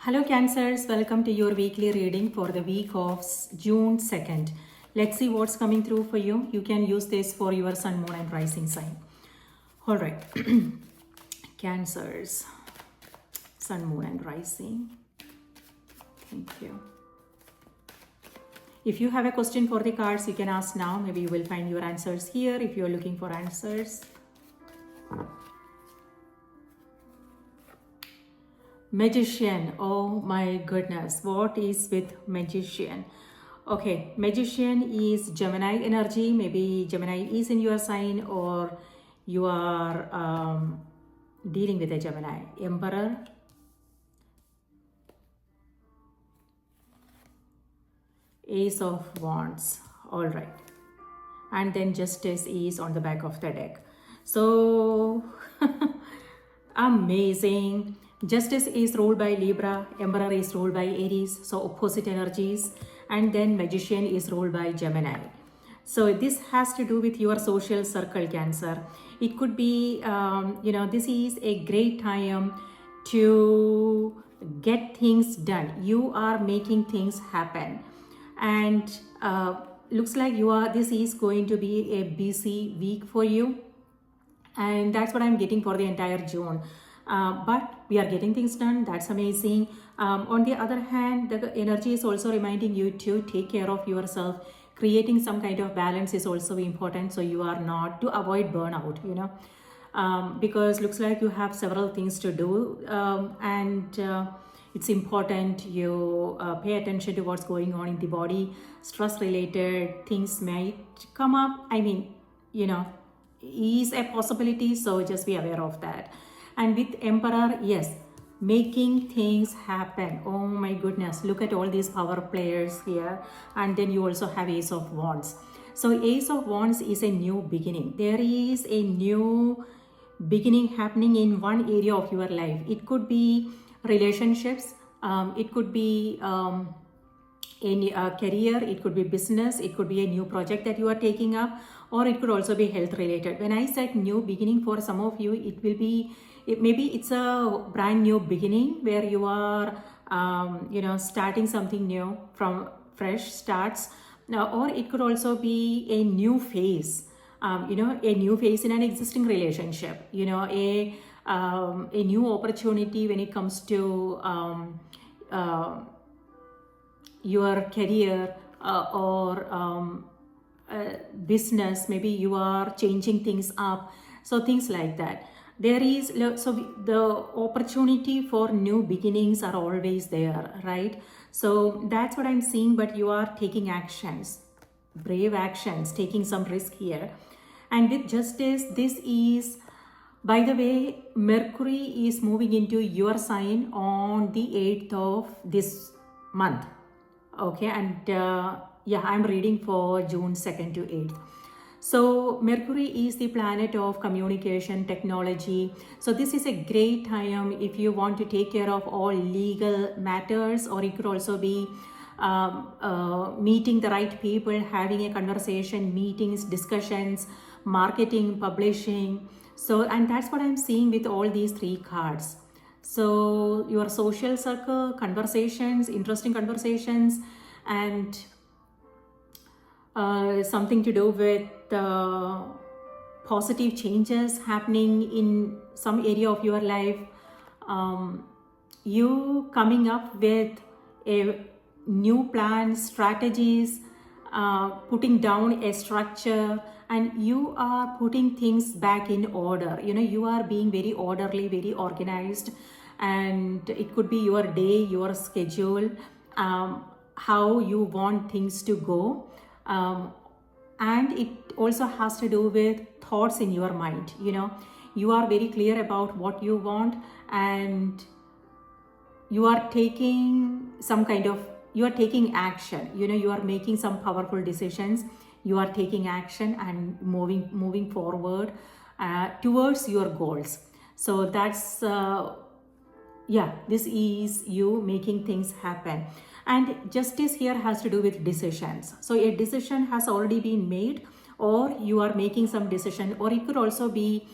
Hello Cancers, welcome to your weekly reading for the week of June 2nd. Let's see what's coming through for you. You can use this for your sun, moon and rising sign. All right. Cancers, sun, moon and rising. Thank you. If you have a question for the cards, you can ask now. Maybe you will find your answers here if you're looking for answers. Magician, oh my goodness, what is with Magician? Okay, Magician is Gemini energy. Maybe Gemini is in your sign or you are dealing with a Gemini. Emperor, Ace of Wands, all right. And then Justice is on the back of the deck. So, amazing. Justice is ruled by Libra, Emperor is ruled by Aries, so opposite energies, and then Magician is ruled by Gemini. So this has to do with your social circle, Cancer. It could be, this is a great time to get things done. You are making things happen, and looks like this is going to be a busy week for you, and that's what I'm getting for the entire June. But we are getting things done. That's amazing. On the other hand, the energy is also reminding you to take care of yourself. Creating some kind of balance is also important, so you are not to avoid burnout, because looks like you have several things to do, and it's important you pay attention to what's going on in the body. Stress related things might come up. Is a possibility, so just be aware of that. And with Emperor, yes, making things happen. Oh my goodness, look at all these power players here. And then you also have Ace of Wands. So Ace of Wands is a new beginning. There is a new beginning happening in one area of your life. It could be relationships. It could be any career. It could be business. It could be a new project that you are taking up. Or it could also be health related. When I said new beginning, for some of you, it will be, maybe it's a brand new beginning where you are, starting something new from fresh starts. Or it could also be a new phase, a new phase in an existing relationship, a new opportunity when it comes to your career or business. Maybe you are changing things up, so things like that. There is, so the opportunity for new beginnings are always there, right? So that's what I'm seeing, but you are taking actions, brave actions, taking some risk here. And with Justice, this is, by the way, Mercury is moving into your sign on the 8th of this month. Okay, and I'm reading for June 2nd to 8th. So Mercury is the planet of communication, technology. So this is a great time if you want to take care of all legal matters, or it could also be meeting the right people, having a conversation, meetings, discussions, marketing, publishing. So, and that's what I'm seeing with all these three cards. So your social circle, conversations, interesting conversations, and something to do with positive changes happening in some area of your life. You coming up with a new plan, strategies, putting down a structure, and you are putting things back in order. You are being very orderly, very organized, and it could be your day, your schedule, how you want things to go. And it also has to do with thoughts in your mind. You are very clear about what you want, and you are taking action. You are making some powerful decisions. You are taking action and moving forward towards your goals. So that's this is you making things happen. And Justice here has to do with decisions. So a decision has already been made, or you are making some decision, or it could also be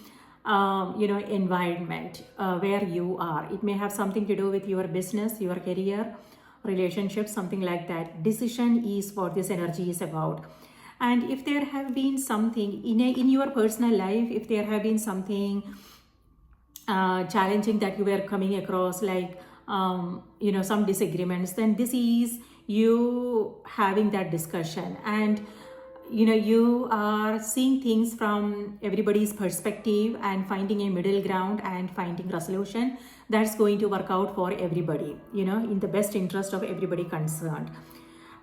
environment where you are. It may have something to do with your business, your career, relationships, something like that. Decision is what this energy is about. And if there have been something in your personal life, if there have been something challenging that you were coming across, like some disagreements, then this is you having that discussion, and you are seeing things from everybody's perspective and finding a middle ground and finding resolution that's going to work out for everybody, in the best interest of everybody concerned.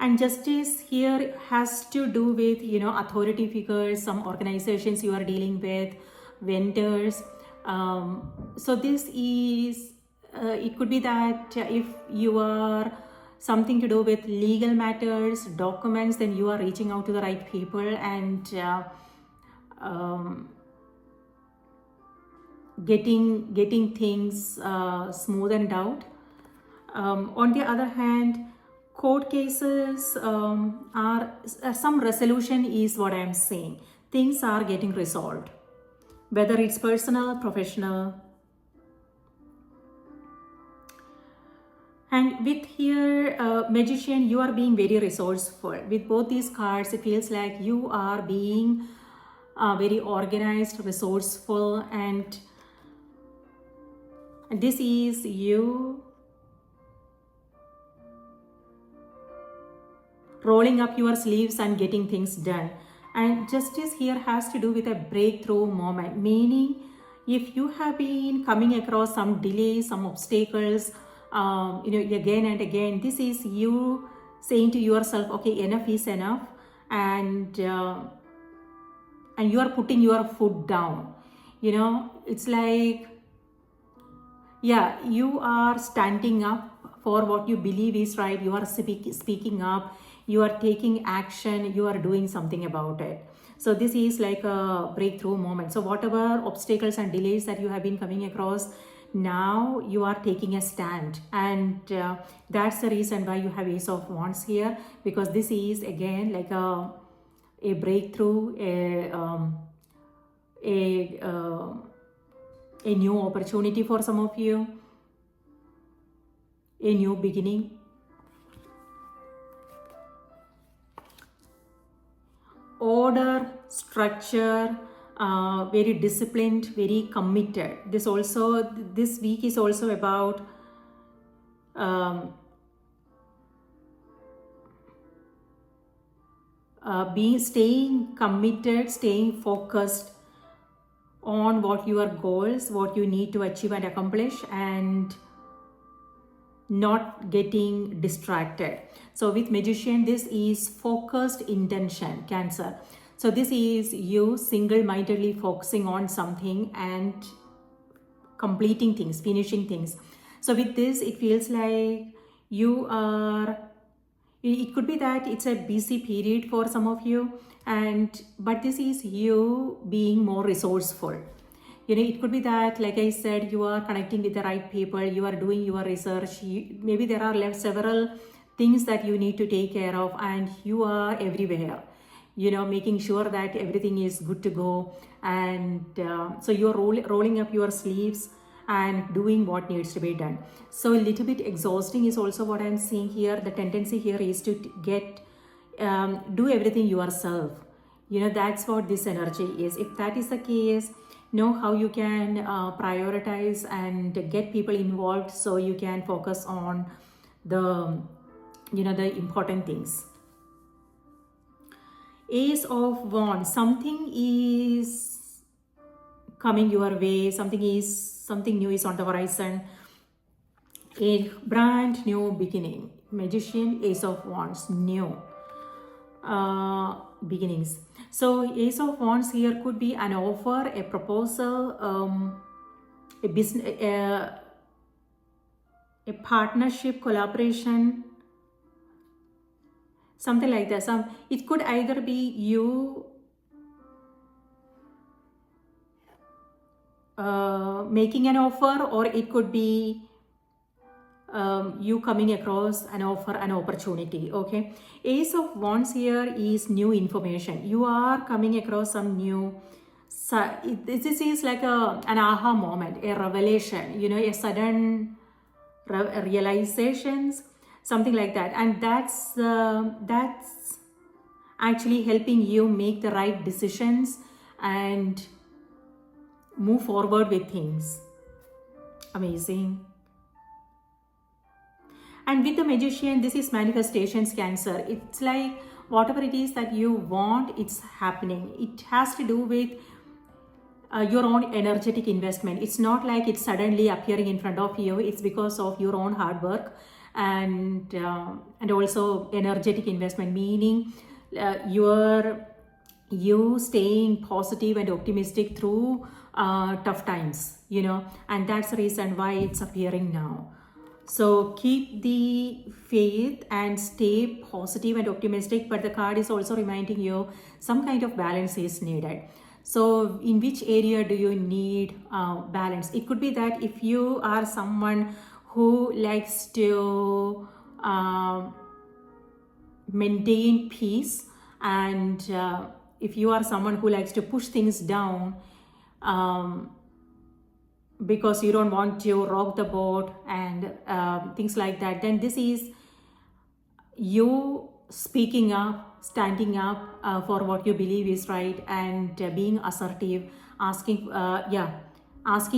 And justice here has to do with authority figures, some organizations you are dealing with, vendors. So this is it could be that if you are something to do with legal matters, documents, then you are reaching out to the right people and getting things smoothened out. On the other hand, court cases are some resolution is what I am saying. Things are getting resolved, whether it's personal, professional. And with here, magician, you are being very resourceful. With both these cards, it feels like you are being very organized, resourceful, and this is you rolling up your sleeves and getting things done. And justice here has to do with a breakthrough moment, meaning if you have been coming across some delays, some obstacles, again and again, this is you saying to yourself, okay, enough is enough, and you are putting your foot down. It's like, you are standing up for what you believe is right. You are speaking up, you are taking action, you are doing something about it. So this is like a breakthrough moment. So whatever obstacles and delays that you have been coming across, now you are taking a stand, and that's the reason why you have Ace of Wands here, because this is again like a breakthrough, a new opportunity for some of you, a new beginning. Order, structure, very disciplined, very committed. This week is also about staying committed, staying focused on what your goals, what you need to achieve and accomplish, and not getting distracted. So with magician, this is focused intention, Cancer. So this is you single-mindedly focusing on something and completing things, finishing things. So with this, it feels like it could be that it's a busy period for some of you, but this is you being more resourceful. It could be that, like I said, you are connecting with the right people, you are doing your research, maybe there are several things that you need to take care of, and you are everywhere, making sure that everything is good to go. And so you're rolling up your sleeves and doing what needs to be done. So a little bit exhausting is also what I'm seeing here. The tendency here is to do everything yourself. That's what this energy is. If that is the case, know how you can prioritize and get people involved so you can focus on the important things. Ace of Wands, something is coming your way, something new is on the horizon, a brand new beginning. Magician, Ace of Wands, new beginnings. So Ace of Wands here could be an offer, a proposal, a business, a partnership, collaboration, something like that. It could either be you making an offer, or it could be you coming across an offer, an opportunity. Okay, Ace of Wands here is new information. You are coming across some new So this is like an aha moment, a revelation, a sudden realizations, something like that. And that's actually helping you make the right decisions and move forward with things. Amazing. And with the magician, this is manifestations, Cancer. It's like whatever it is that you want, it's happening. It has to do with your own energetic investment. It's not like it's suddenly appearing in front of you. It's because of your own hard work and also energetic investment, meaning you staying positive and optimistic through tough times, and that's the reason why it's appearing now. So keep the faith and stay positive and optimistic, but the card is also reminding you some kind of balance is needed. So in which area do you need balance? It could be that if you are someone who likes to maintain peace, and if you are someone who likes to push things down because you don't want to rock the boat and things like that, then this is you speaking up, standing up for what you believe is right, and being assertive, asking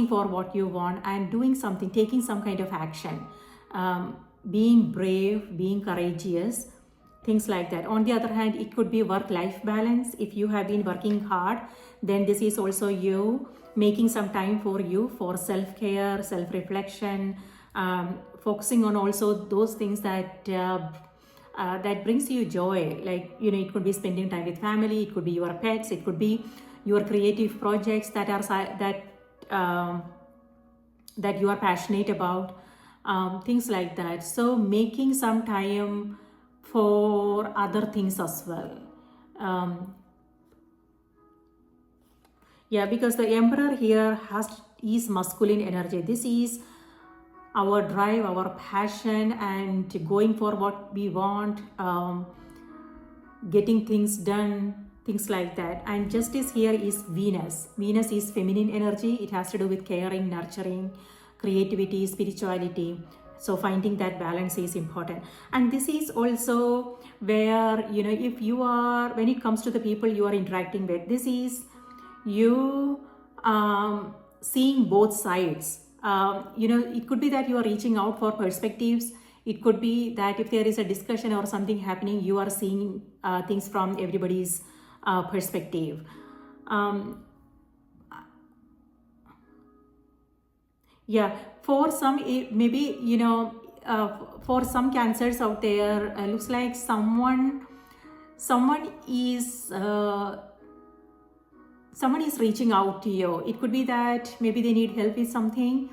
for what you want and doing something, taking some kind of action, being brave, being courageous, things like that. On the other hand, it could be work-life balance. If you have been working hard, then this is also you making some time for you for self-care, self-reflection, focusing on also those things that that brings you joy. Like, it could be spending time with family, it could be your pets, it could be your creative projects that are that you are passionate about, things like that. So making some time for other things as well. Because the Emperor here is masculine energy. This is our drive, our passion, and going for what we want, getting things done, things like that. And Justice here is Venus. Venus is feminine energy. It has to do with caring, nurturing, creativity, spirituality. So finding that balance is important. And this is also where, if you are, when it comes to the people you are interacting with, this is you seeing both sides. It could be that you are reaching out for perspectives. It could be that if there is a discussion or something happening, you are seeing things from everybody's perspective. For some, maybe, for some Cancers out there, looks like someone is reaching out to you. It could be that maybe they need help with something,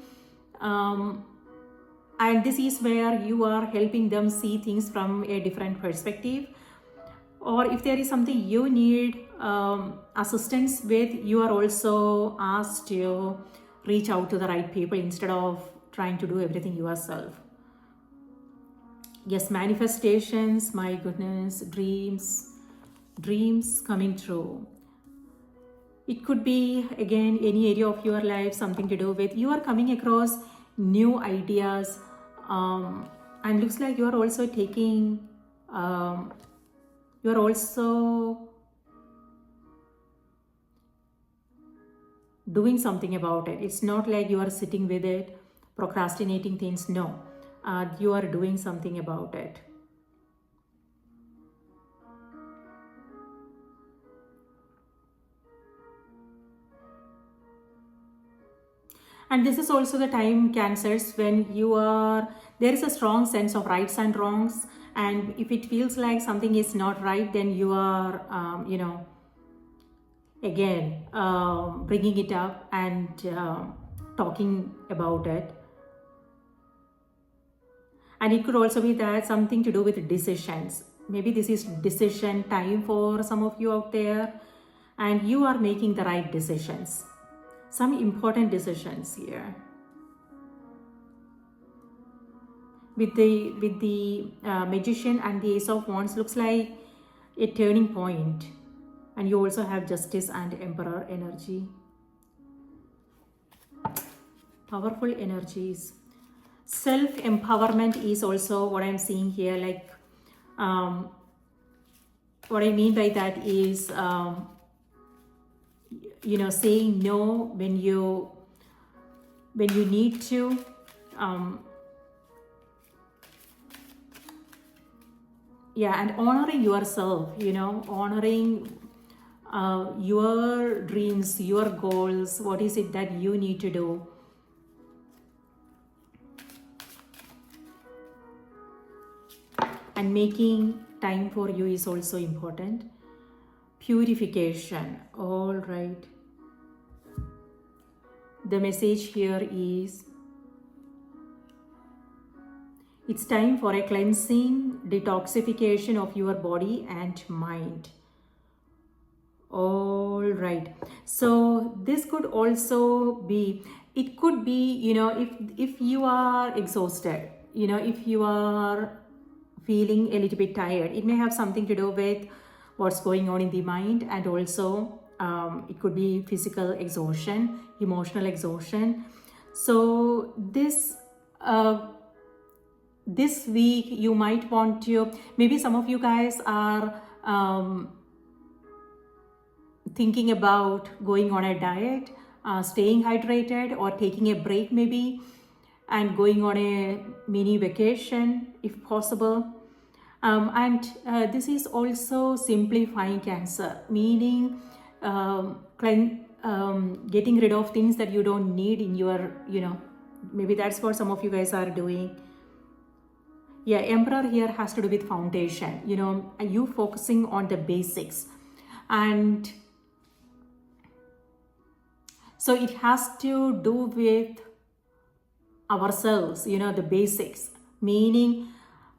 and this is where you are helping them see things from a different perspective. Or if there is something you need assistance with, you are also asked to reach out to the right people instead of trying to do everything yourself. Yes, manifestations, my goodness, dreams coming true. It could be, again, any area of your life, something to do with you are coming across new ideas, and looks like you are also taking, you are also doing something about it. It's not like you are sitting with it, procrastinating things. No, you are doing something about it. And this is also the time, Cancers, when there is a strong sense of rights and wrongs. And if it feels like something is not right, then you are, again, bringing it up and talking about it. And it could also be that something to do with decisions. Maybe this is decision time for some of you out there, and you are making the right decisions. Some important decisions here. With the Magician and the Ace of Wands, looks like a turning point. And you also have Justice and Emperor energy. Powerful energies. Self-empowerment is also what I'm seeing here. Like, what I mean by that is, saying no when you need to. And honoring yourself, honoring your dreams, your goals. What is it that you need to do? And making time for you is also important. Purification. All right. The message here is, it's time for a cleansing, detoxification of your body and mind. All right. So this could also be, it could be, if you are exhausted, if you are feeling a little bit tired, it may have something to do with what's going on in the mind, and also it could be physical exhaustion, emotional exhaustion. So this week you might want to, maybe some of you guys are thinking about going on a diet, staying hydrated, or taking a break maybe, and going on a mini vacation if possible. And this is also simplifying Cancer, meaning getting rid of things that you don't need in your, maybe that's what some of you guys are doing. Emperor here has to do with foundation, you focusing on the basics. And so it has to do with ourselves, the basics, meaning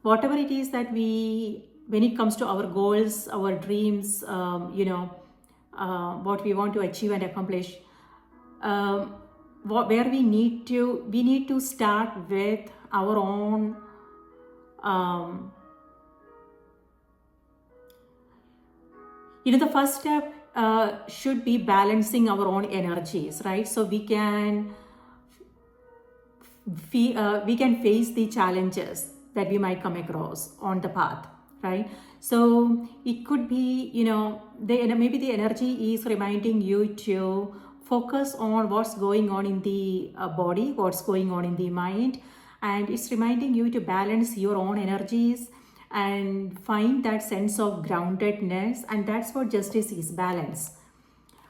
whatever it is that when it comes to our goals, our dreams, what we want to achieve and accomplish, where we need to start with our own the first step should be balancing our own energies, right? So we can face the challenges that we might come across on the path, right? So it could be, maybe the energy is reminding you to focus on what's going on in the body, what's going on in the mind, and it's reminding you to balance your own energies and find that sense of groundedness. And that's what Justice is, balance.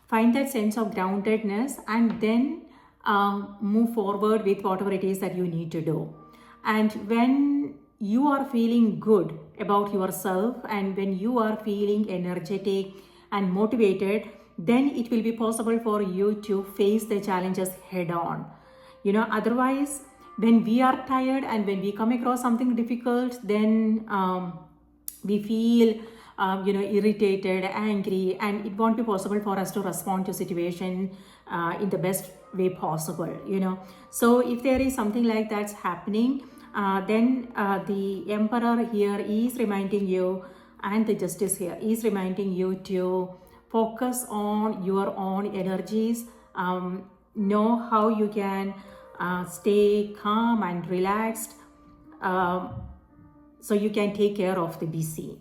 Find that sense of groundedness and then move forward with whatever it is that you need to do. And when you are feeling good about yourself, and when you are feeling energetic and motivated, then it will be possible for you to face the challenges head on. Otherwise, when we are tired and when we come across something difficult, then we feel irritated, angry, and it won't be possible for us to respond to situation in the best way possible. So if there is something like that's happening, then the Emperor here is reminding you, and the Justice here is reminding you to focus on your own energies, know how you can stay calm and relaxed, so you can take care of the busy.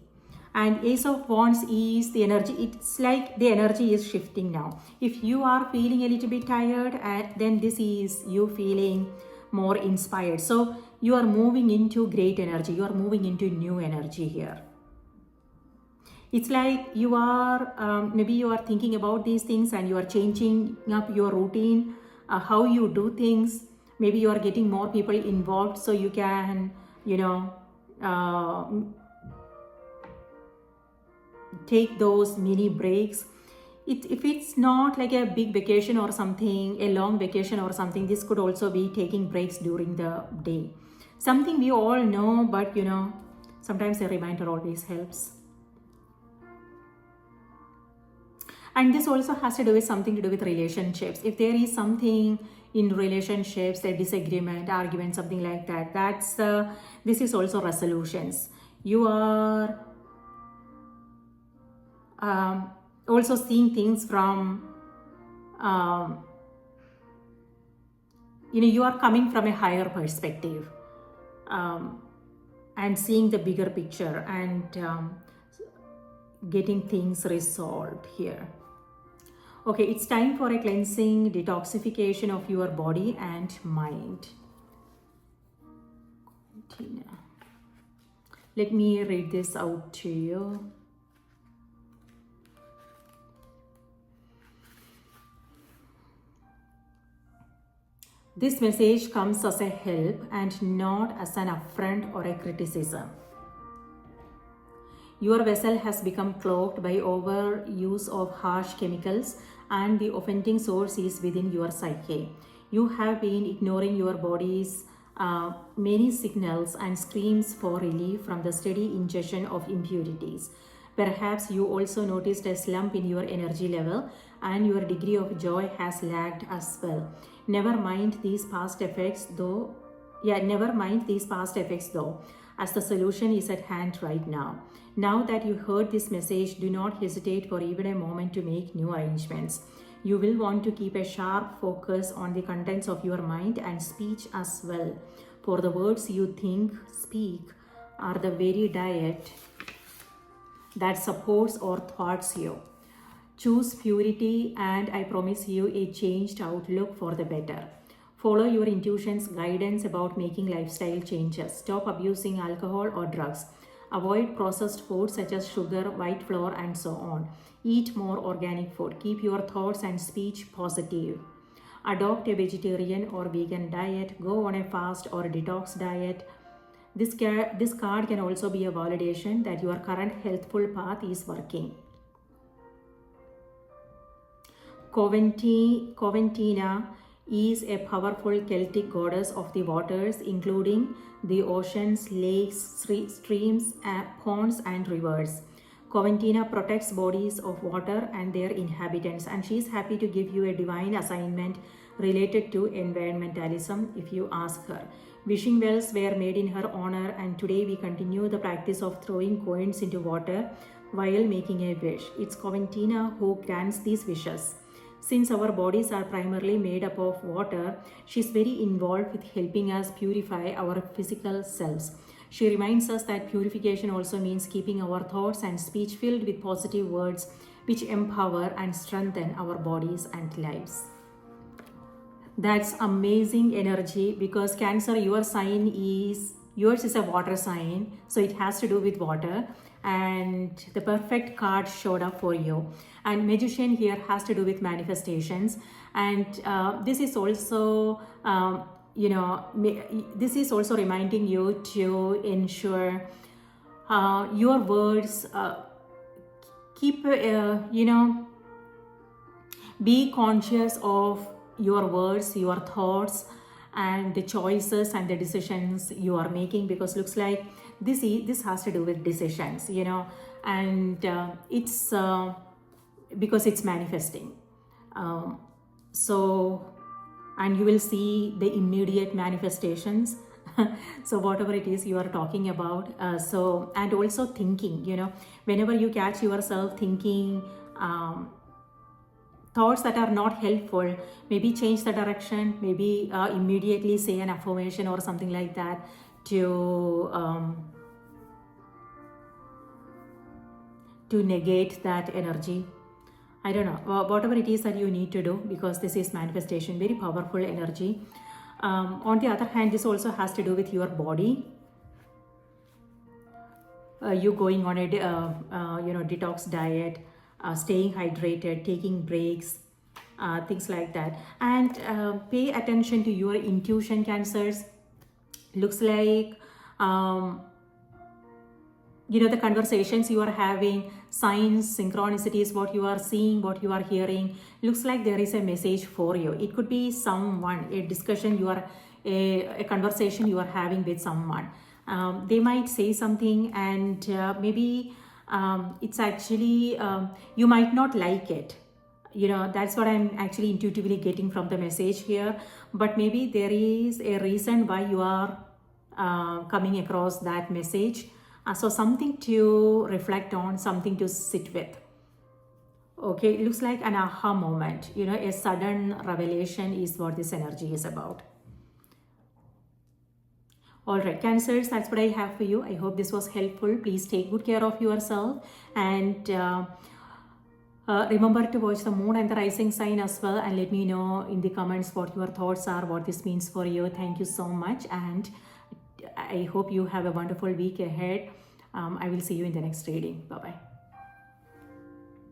And Ace of Wands is the energy. It's like the energy is shifting now. If you are feeling a little bit tired, then this is you feeling more inspired. So you are moving into great energy. You are moving into new energy here. It's like you are, maybe you are thinking about these things and you are changing up your routine, how you do things. Maybe you are getting more people involved so you can, take those mini breaks. If it's not like a big vacation or something, a long vacation or something, this could also be taking breaks during the day. Something we all know, but sometimes a reminder always helps. And this also has to do with something to do with relationships. If there is something in relationships, a disagreement, argument, something like that, this is also resolutions. You are also seeing things from, you are coming from a higher perspective, and seeing the bigger picture, and getting things resolved here. Okay, it's time for a cleansing, detoxification of your body and mind. Let me read this out to you. This message comes as a help and not as an affront or a criticism. Your vessel has become clogged by overuse of harsh chemicals, and the offending source is within your psyche. You have been ignoring your body's many signals and screams for relief from the steady ingestion of impurities. Perhaps you also noticed a slump in your energy level, and your degree of joy has lagged as well. Never mind these past effects though, as the solution is at hand right now. Now that you heard this message, do not hesitate for even a moment to make new arrangements. You will want to keep a sharp focus on the contents of your mind and speech as well, for the words you think, speak, are the very diet that supports or thwarts you. Choose purity, and I promise you a changed outlook for the better. Follow your intuition's guidance about making lifestyle changes. Stop abusing alcohol or drugs. Avoid processed foods such as sugar, white flour, and so on. Eat more organic food. Keep your thoughts and speech positive. Adopt a vegetarian or vegan diet. Go on a fast or detox diet. This card can also be a validation that your current healthful path is working. Coventina is a powerful Celtic goddess of the waters, including the oceans, lakes, streams, ponds, and rivers. Coventina protects bodies of water and their inhabitants, and she is happy to give you a divine assignment related to environmentalism if you ask her. Wishing wells were made in her honor, and today we continue the practice of throwing coins into water while making a wish. It's Coventina who grants these wishes. Since our bodies are primarily made up of water, she is very involved with helping us purify our physical selves. She reminds us that purification also means keeping our thoughts and speech filled with positive words which empower and strengthen our bodies and lives. That's amazing energy, because Cancer, yours is a water sign, so it has to do with water, and the perfect card showed up for you. And Magician here has to do with manifestations, and this is also this is also reminding you to ensure your words keep be conscious of your words, your thoughts, and the choices and the decisions you are making, because looks like this has to do with decisions, and it's because it's manifesting. And you will see the immediate manifestations. So whatever it is you are talking about, and also thinking, whenever you catch yourself thinking thoughts that are not helpful, maybe change the direction, maybe immediately say an affirmation or something like that to negate that energy. I don't know, whatever it is that you need to do, because this is manifestation, very powerful energy. On the other hand, this also has to do with your body. You going on a detox diet, staying hydrated, taking breaks, things like that. And pay attention to your intuition, Cancers. Looks like the conversations you are having, signs, synchronicities, what you are seeing, what you are hearing, looks like there is a message for you. It could be someone, a discussion a conversation you are having with someone. They might say something, and maybe it's actually, you might not like it. That's what I'm actually intuitively getting from the message here. But maybe there is a reason why you are coming across that message. So something to reflect on, something to sit with. Okay, it looks like an aha moment. You know, a sudden revelation is what this energy is about. All right, Cancers, that's what I have for you. I hope this was helpful. Please take good care of yourself, and remember to watch the moon and the rising sign as well, and let me know in the comments what your thoughts are, what this means for you. Thank you so much, and I hope you have a wonderful week ahead. I will see you in the next reading. Bye-bye.